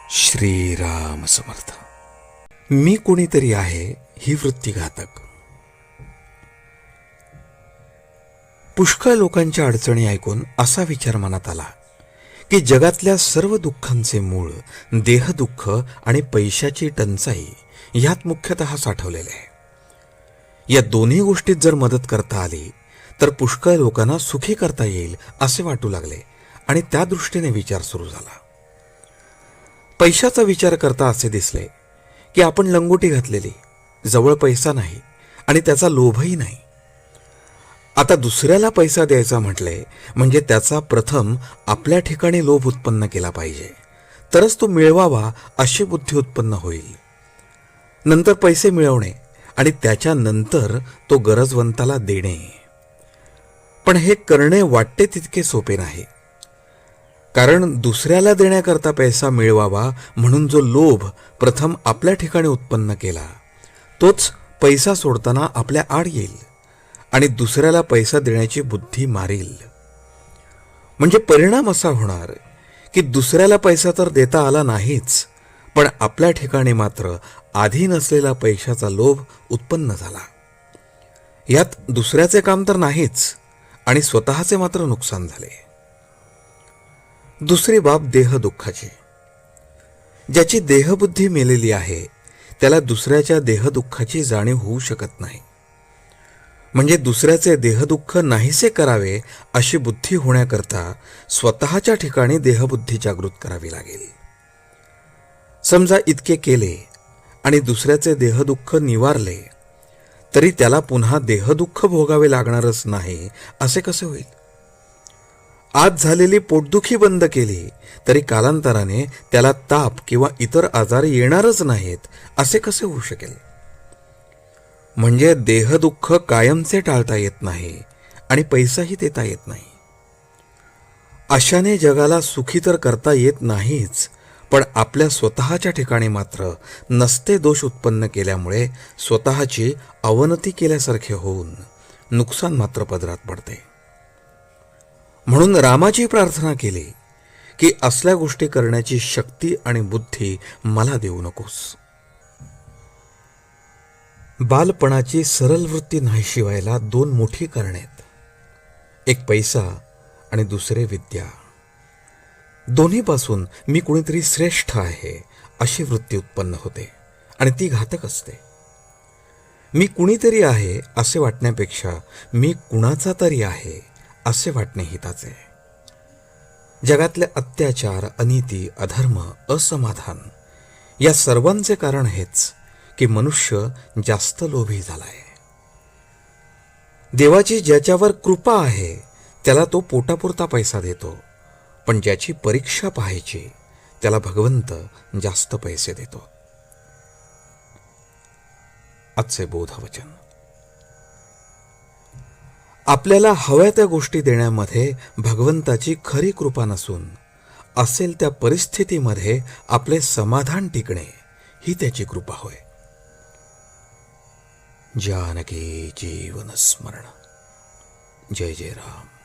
श्रीराम समर्थ. मी कोणीतरी आहे ही वृत्ती घातक. पुष्कळ लोकांच्या अडचणी ऐकून असा विचार मनात आला की जगातल्या सर्व दुःखांचे मूळ देहदुःख आणि पैशाची टंचाई ह्यात मुख्यतः साठवलेले आहे. या दोन्ही गोष्टीत जर मदत करता आली तर पुष्कळ लोकांना सुखी करता येईल असे वाटू लागले आणि त्या दृष्टीने विचार सुरू झाला. पैशाचा विचार करता असे दिसले की आपण लंगोटी घातलेली, जवळ पैसा नाही आणि त्याचा लोभही नाही. आता दुसऱ्याला पैसा द्यायचा म्हटले म्हणजे त्याचा प्रथम आपल्या ठिकाणी लोभ उत्पन्न केला पाहिजे, तरच तो मिळवावा अशी बुद्धी उत्पन्न होईल. नंतर पैसे मिळवणे आणि त्याच्यानंतर तो गरजवंताला देणे. पण हे करणे वाटते तितके सोपे नाही. कारण दुसऱ्याला देण्याकरता पैसा मिळवावा म्हणून जो लोभ प्रथम आपल्या ठिकाणी उत्पन्न केला तोच पैसा सोडताना आपल्या आड येईल आणि दुसऱ्याला पैसा देण्याची बुद्धी मारील. म्हणजे परिणाम असा होणार की दुसऱ्याला पैसा तर देता आला नाहीच, पण आपल्या ठिकाणी मात्र आधी नसलेला पैशाचा लोभ उत्पन्न झाला. यात दुसऱ्याचे काम तर नाहीच आणि स्वतःचे मात्र नुकसान झाले. दुसरी बाब देहदुःखाची. ज्याची देहबुद्धी मेलेली आहे त्याला दुसऱ्याच्या देहदुःखाची जाणीव होऊ शकत नाही. म्हणजे दुसऱ्याचे देहदुःख नाहीसे करावे अशी बुद्धी होण्याकरता स्वतःच्या ठिकाणी देहबुद्धी जागृत करावी लागेल. समजा इतके केले आणि दुसऱ्याचे देहदुःख निवारले तरी त्याला पुन्हा देहदुःख भोगावे लागणारच नाही असे कसे होईल? आज झालेली पोटदुखी बंद केली तरी कालांतराने त्याला ताप किंवा इतर आजार येणारच नाहीत असे कसे होऊ शकेल? म्हणजे देहदुःख कायमचे टाळता येत नाही आणि पैसाही देता येत नाही. अशाने जगाला सुखी तर करता येत नाहीच, पण आपल्या स्वतःच्या ठिकाणी मात्र नसते दोष उत्पन्न केल्यामुळे स्वतःची अवनती केल्यासारखे होऊन नुकसान मात्र पदरात पडते. म्हणून रामाची प्रार्थना केली की असल्या गोष्टी करण्याची शक्ती आणि बुद्धी मला देऊ नकोस. बालपणाची सरळ वृत्ती नाहीशी व्हायला दोन मोठी कारणे आहेत. एक पैसा आणि दुसरे विद्या. दोन्हीपासून मी कुणीतरी श्रेष्ठ आहे अशी वृत्ती उत्पन्न होते आणि ती घातक असते. मी कुणीतरी आहे असे वाटण्यापेक्षा मी कुणाचा तरी आहे असे वाटणे हिताचे. जगातले अत्याचार, अनिती, अधर्म, असमाधान या सर्वांचे कारण हेच की मनुष्य जास्त लोभी झालाय. देवाची ज्याच्यावर कृपा आहे त्याला तो पोटापुरता पैसा देतो, पण ज्याची परीक्षा पाहायची त्याला भगवंत जास्त पैसे देतो. आजचे बोधवचन. आपल्याला हव्या त्या गोष्टी देण्यामध्ये भगवंताची खरी कृपा नसून असेल त्या परिस्थितीमध्ये आपले समाधान टिकणे ही त्याची कृपा होय. जानकी जीवन स्मरण. जय जय राम.